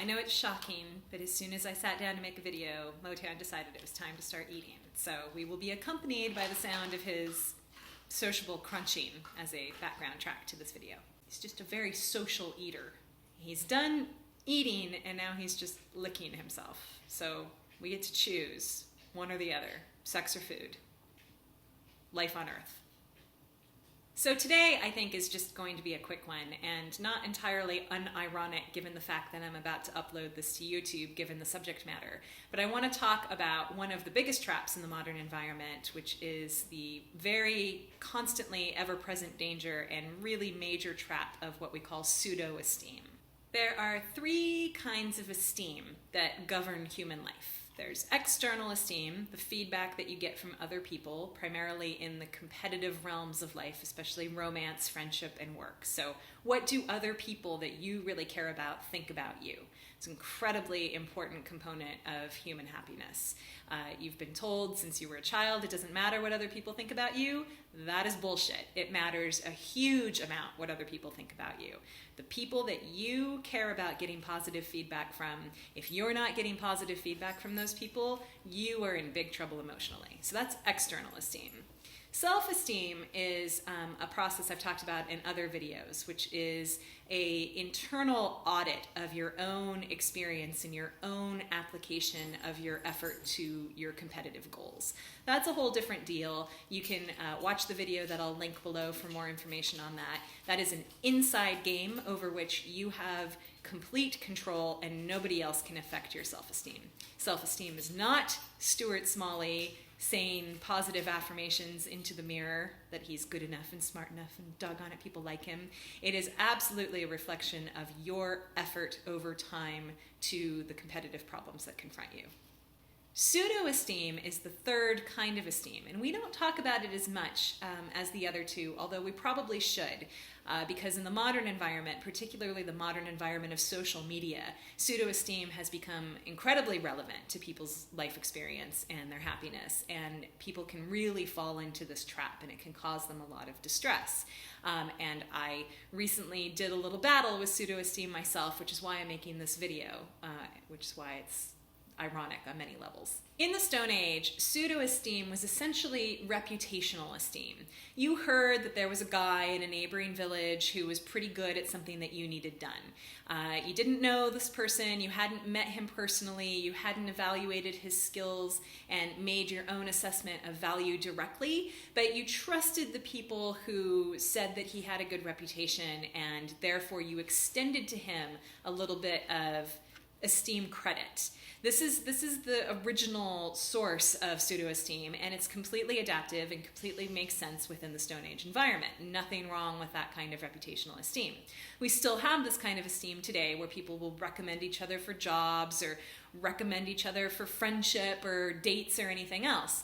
know it's shocking, but as soon as I sat down to make a video, Motown decided it was time to start eating. So we will be accompanied by the sound of his sociable crunching as a background track to this video. He's just a very social eater. He's done eating and now he's just licking himself. So we get to choose one or the other, sex or food, life on Earth. So today, I think, is just going to be a quick one, and not entirely unironic given the fact that I'm about to upload this to YouTube, given the subject matter. But I want to talk about one of the biggest traps in the modern environment, which is the very constantly ever-present danger and really major trap of what we call pseudo-esteem. There are three kinds of esteem that govern human life. There's external esteem, the feedback that you get from other people, primarily in the competitive realms of life, especially romance, friendship, and work. So what do other people that you really care about think about you? It's an incredibly important component of human happiness. You've been told since you were a child it doesn't matter what other people think about you. That is bullshit. It matters a huge amount what other people think about you. The people that you care about getting positive feedback from, if you're not getting positive feedback from those people, you are in big trouble emotionally. So that's external esteem. Self-esteem is a process I've talked about in other videos, which is an internal audit of your own experience and your own application of your effort to your competitive goals. That's a whole different deal. You can watch the video that I'll link below for more information on that. That is an inside game over which you have complete control and nobody else can affect your self-esteem. Self-esteem is not Stuart Smalley saying positive affirmations into the mirror that he's good enough and smart enough and doggone it, people like him. It is absolutely a reflection of your effort over time to the competitive problems that confront you. Pseudo-esteem is the third kind of esteem, and we don't talk about it as much as the other two, although we probably should, because in the modern environment, particularly the modern environment of social media, pseudo-esteem has become incredibly relevant to people's life experience and their happiness, and people can really fall into this trap, and it can cause them a lot of distress. And I recently did a little battle with pseudo-esteem myself, which is why I'm making this video, which is why it's ironic on many levels. In the Stone Age, pseudo-esteem was essentially reputational esteem. You heard that there was a guy in a neighboring village who was pretty good at something that you needed done. You didn't know this person, you hadn't met him personally, you hadn't evaluated his skills and made your own assessment of value directly, but you trusted the people who said that he had a good reputation, and therefore you extended to him a little bit of esteem credit. This is the original source of pseudo-esteem, and it's completely adaptive and completely makes sense within the Stone Age environment. Nothing wrong with that kind of reputational esteem. We still have this kind of esteem today where people will recommend each other for jobs or recommend each other for friendship or dates or anything else.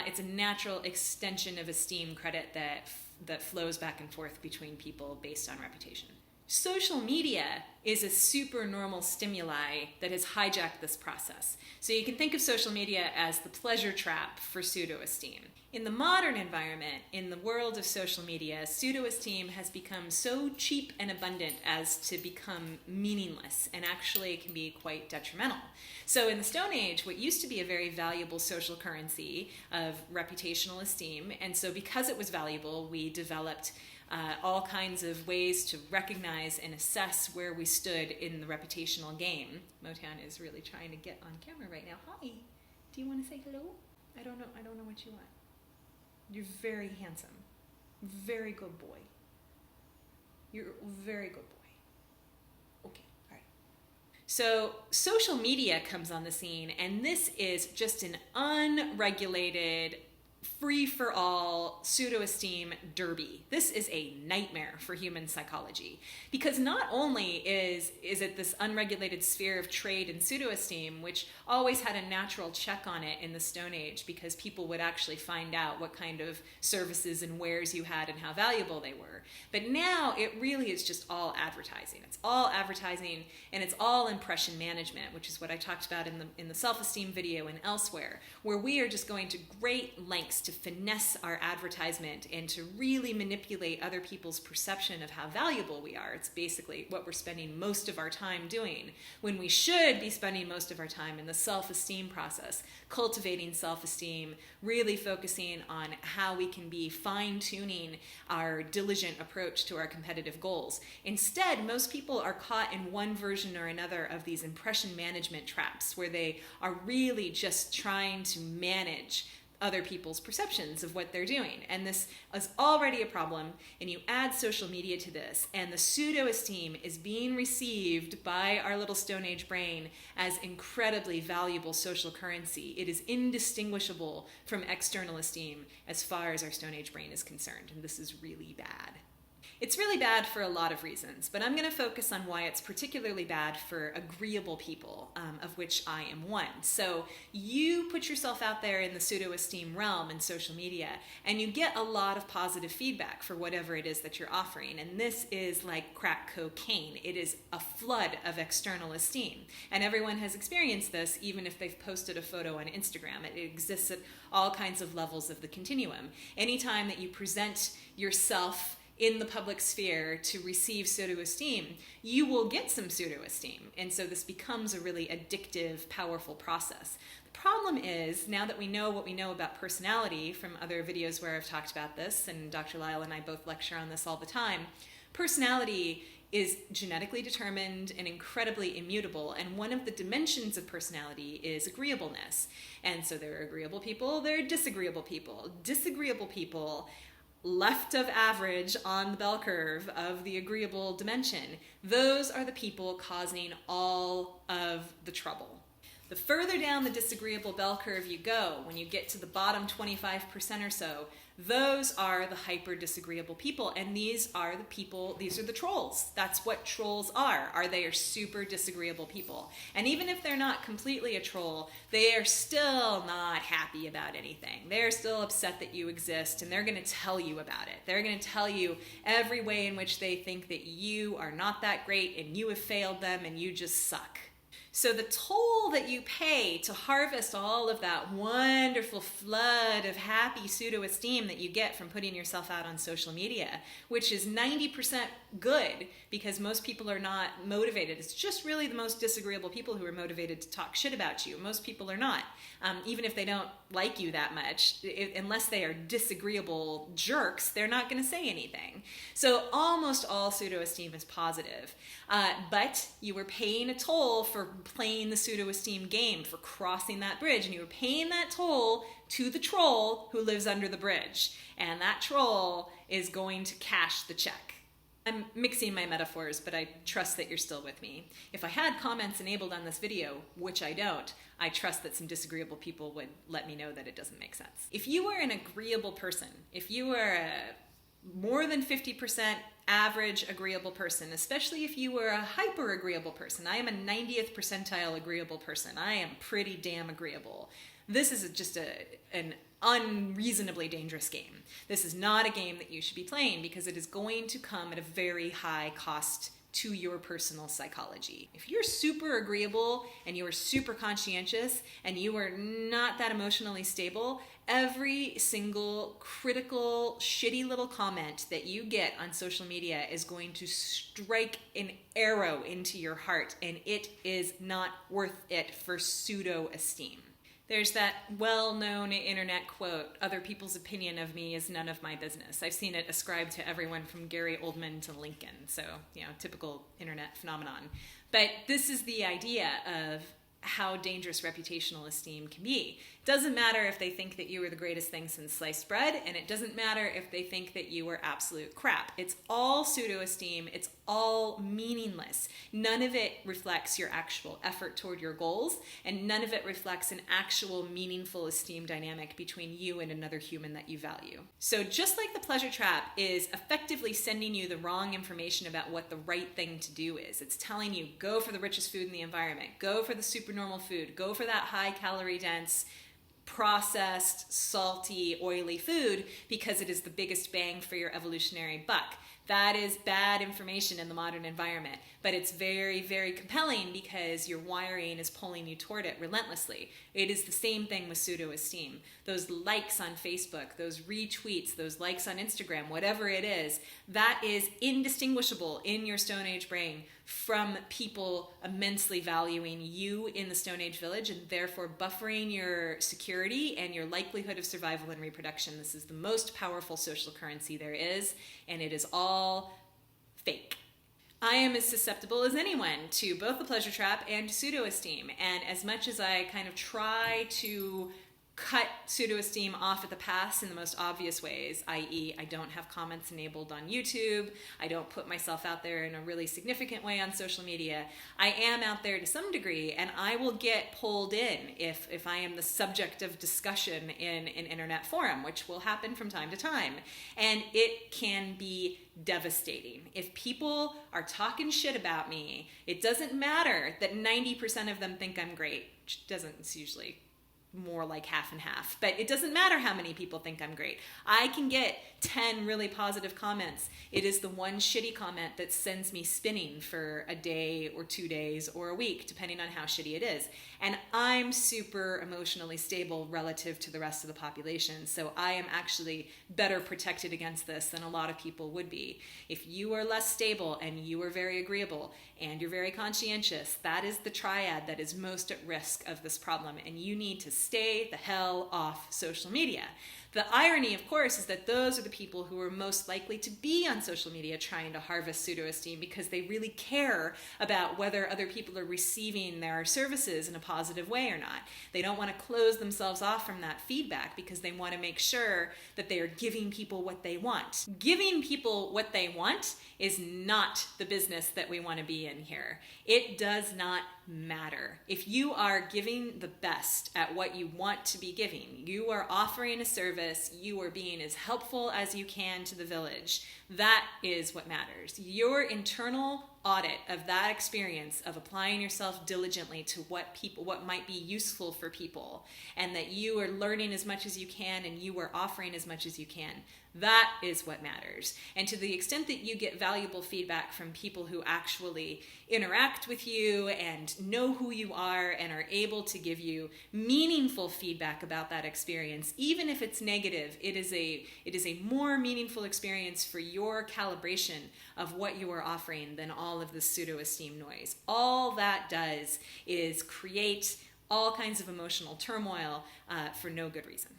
It's a natural extension of esteem credit that flows back and forth between people based on reputation. Social media is a super normal stimuli that has hijacked this process. So you can think of social media as the pleasure trap for pseudo-esteem. In the modern environment, in the world of social media, pseudo-esteem has become so cheap and abundant as to become meaningless and actually can be quite detrimental. So in the Stone Age, what used to be a very valuable social currency of reputational esteem, and so because it was valuable, we developed all kinds of ways to recognize and assess where we stood in the reputational game. Motown is really trying to get on camera right now. Hi, do you want to say hello? I don't know what you want. You're very handsome. Very good boy. You're a very good boy. Okay, all right. So social media comes on the scene, and this is just an unregulated, free-for-all pseudo-esteem derby. This is a nightmare for human psychology, because not only is it this unregulated sphere of trade and pseudo-esteem, which always had a natural check on it in the Stone Age, because people would actually find out what kind of services and wares you had and how valuable they were. But now it really is just all advertising. It's all advertising, and it's all impression management, which is what I talked about in the self-esteem video and elsewhere, where we are just going to great lengths to to finesse our advertisement and to really manipulate other people's perception of how valuable we are. It's basically what we're spending most of our time doing, when we should be spending most of our time in the self-esteem process, cultivating self-esteem, really focusing on how we can be fine-tuning our diligent approach to our competitive goals. Instead, most people are caught in one version or another of these impression management traps, where they are really just trying to manage other people's perceptions of what they're doing. And this is already a problem, and you add social media to this, and the pseudo-esteem is being received by our little Stone Age brain as incredibly valuable social currency. It is indistinguishable from external esteem as far as our Stone Age brain is concerned, and this is really bad. It's really bad for a lot of reasons, but I'm going to focus on why it's particularly bad for agreeable people, of which I am one. So you put yourself out there in the pseudo-esteem realm in social media, and you get a lot of positive feedback for whatever it is that you're offering. And this is like crack cocaine. It is a flood of external esteem. And everyone has experienced this, even if they've posted a photo on Instagram. It exists at all kinds of levels of the continuum. Anytime that you present yourself in the public sphere to receive pseudo-esteem, you will get some pseudo-esteem. And so this becomes a really addictive, powerful process. The problem is, now that we know what we know about personality from other videos where I've talked about this, and Dr. Lyle and I both lecture on this all the time, personality is genetically determined and incredibly immutable, and one of the dimensions of personality is agreeableness. And so there are agreeable people, there are disagreeable people. Disagreeable people, left of average on the bell curve of the agreeable dimension, those are the people causing all of the trouble. The further down the disagreeable bell curve you go, when you get to the bottom 25% or so, those are the hyper disagreeable people, and these are the trolls. That's what trolls are they are super disagreeable people. And even if they're not completely a troll, they are still not happy about anything. They're still upset that you exist, and they're going to tell you about it. They're going to tell you every way in which they think that you are not that great, and you have failed them, and you just suck. So the toll that you pay to harvest all of that wonderful flood of happy pseudo-esteem that you get from putting yourself out on social media, which is 90% good because most people are not motivated. It's just really the most disagreeable people who are motivated to talk shit about you. Most people are not. Even if they don't like you that much, unless they are disagreeable jerks, they're not going to say anything. So almost all pseudo-esteem is positive. But you were paying a toll for playing the pseudo-esteem game, for crossing that bridge, and you were paying that toll to the troll who lives under the bridge. And that troll is going to cash the check. I'm mixing my metaphors, but I trust that you're still with me. If I had comments enabled on this video, which I don't, I trust that some disagreeable people would let me know that it doesn't make sense. If you were an agreeable person, if you were a more than 50% average agreeable person, especially if you were a hyper agreeable person. I am a 90th percentile agreeable person. I am pretty damn agreeable. This is just an unreasonably dangerous game. This is not a game that you should be playing because it is going to come at a very high cost to your personal psychology. If you're super agreeable and you are super conscientious and you are not that emotionally stable, every single critical, shitty little comment that you get on social media is going to strike an arrow into your heart, and it is not worth it for pseudo-esteem. There's that well-known internet quote, "Other people's opinion of me is none of my business." I've seen it ascribed to everyone from Gary Oldman to Lincoln, so, typical internet phenomenon. But this is the idea of how dangerous reputational esteem can be. It doesn't matter if they think that you are the greatest thing since sliced bread, and it doesn't matter if they think that you are absolute crap. It's all pseudo-esteem. It's all meaningless. None of it reflects your actual effort toward your goals, and none of it reflects an actual meaningful esteem dynamic between you and another human that you value. So just like the pleasure trap is effectively sending you the wrong information about what the right thing to do is, it's telling you, go for the richest food in the environment, go for the supernormal food, go for that high calorie dense, processed, salty, oily food because it is the biggest bang for your evolutionary buck. That is bad information in the modern environment, but it's very, very compelling because your wiring is pulling you toward it relentlessly. It is the same thing with pseudo-esteem. Those likes on Facebook, those retweets, those likes on Instagram, whatever it is, that is indistinguishable in your Stone Age brain from people immensely valuing you in the Stone Age village and therefore buffering your security and your likelihood of survival and reproduction. This is the most powerful social currency there is, and it is all fake. I am as susceptible as anyone to both the pleasure trap and pseudo-esteem, and as much as I kind of try to cut pseudo-esteem off at the pass in the most obvious ways, i.e. I don't have comments enabled on YouTube, I don't put myself out there in a really significant way on social media, I am out there to some degree, and I will get pulled in if I am the subject of discussion in an internet forum, which will happen from time to time, and it can be devastating. If people are talking shit about me, it doesn't matter that 90% of them think I'm great, which doesn't, it's usually more like half and half, but it doesn't matter how many people think I'm great. I can get 10 really positive comments. It is the one shitty comment that sends me spinning for a day or 2 days or a week, depending on how shitty it is. And I'm super emotionally stable relative to the rest of the population, so I am actually better protected against this than a lot of people would be. If you are less stable and you are very agreeable and you're very conscientious, that is the triad that is most at risk of this problem, and you need to stay the hell off social media. The irony, of course, is that those are the people who are most likely to be on social media trying to harvest pseudo-esteem because they really care about whether other people are receiving their services in a positive way or not. They don't want to close themselves off from that feedback because they want to make sure that they are giving people what they want. Giving people what they want is not the business that we want to be in here. It does not matter. If you are giving the best at what you want to be giving, you are offering a service, you are being as helpful as you can to the village, that is what matters. Your internal audit of that experience of applying yourself diligently to what might be useful for people, and that you are learning as much as you can and you are offering as much as you can, that is what matters. And to the extent that you get valuable feedback from people who actually interact with you and know who you are and are able to give you meaningful feedback about that experience, even if it's negative, it is a more meaningful experience for your calibration of what you are offering than all of the pseudo-esteem noise. All that does is create all kinds of emotional turmoil for no good reason.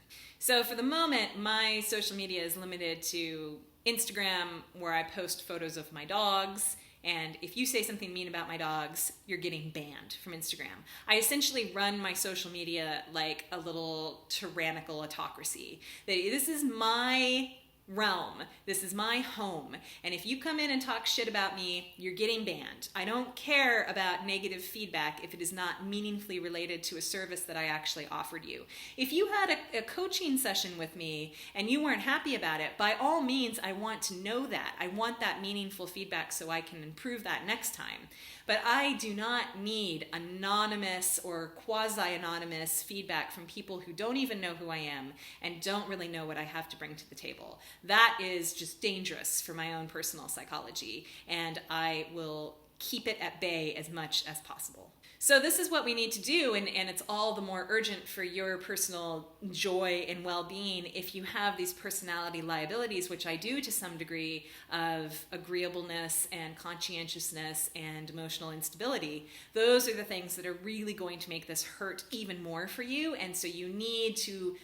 So for the moment, my social media is limited to Instagram, where I post photos of my dogs, and if you say something mean about my dogs, you're getting banned from Instagram. I essentially run my social media like a little tyrannical autocracy. This is my realm. This is my home. And if you come in and talk shit about me, you're getting banned. I don't care about negative feedback if it is not meaningfully related to a service that I actually offered you. If you had a coaching session with me and you weren't happy about it, by all means, I want to know that. I want that meaningful feedback so I can improve that next time. But I do not need anonymous or quasi-anonymous feedback from people who don't even know who I am and don't really know what I have to bring to the table. That is just dangerous for my own personal psychology, and I will keep it at bay as much as possible. So this is what we need to do, and it's all the more urgent for your personal joy and well-being if you have these personality liabilities, which I do to some degree, of agreeableness and conscientiousness and emotional instability. Those are the things that are really going to make this hurt even more for you, and so you need to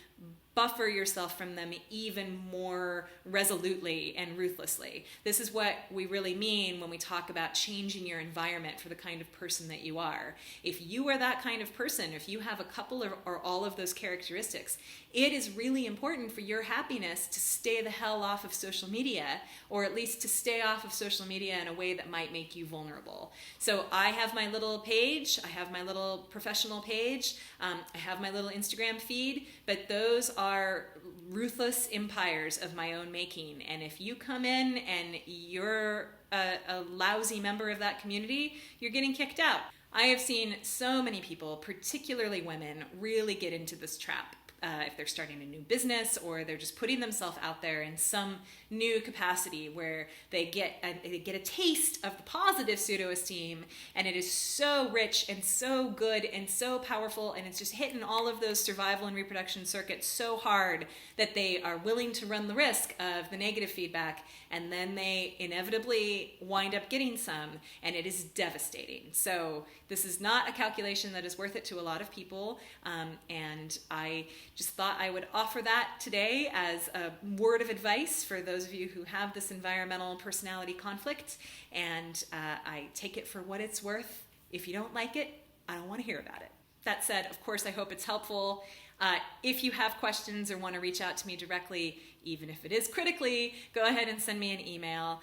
buffer yourself from them even more resolutely and ruthlessly. This is what we really mean when we talk about changing your environment for the kind of person that you are. If you are that kind of person, if you have a couple or all of those characteristics, it is really important for your happiness to stay the hell off of social media, or at least to stay off of social media in a way that might make you vulnerable. So I have my little page, I have my little professional page, I have my little Instagram feed, but those are ruthless empires of my own making. And if you come in and you're a lousy member of that community, you're getting kicked out. I have seen so many people, particularly women, really get into this trap if they're starting a new business, or they're just putting themselves out there in some new capacity where they get a taste of the positive pseudo-esteem, and it is so rich and so good and so powerful, and it's just hitting all of those survival and reproduction circuits so hard that they are willing to run the risk of the negative feedback, and then they inevitably wind up getting some, and it is devastating. So this is not a calculation that is worth it to a lot of people, and I just thought I would offer that today as a word of advice for those of you who have this environmental personality conflict, and I take it for what it's worth. If you don't like it, I don't want to hear about it. That said, of course, I hope it's helpful. If you have questions or want to reach out to me directly, even if it is critically, go ahead and send me an email,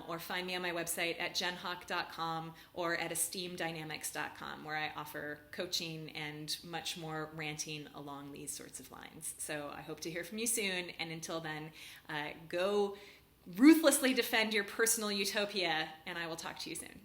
or find me on my website at jenhowk.com or at esteemdynamics.com, where I offer coaching and much more ranting along these sorts of lines. So I hope to hear from you soon, and until then, go ruthlessly defend your personal utopia, and I will talk to you soon.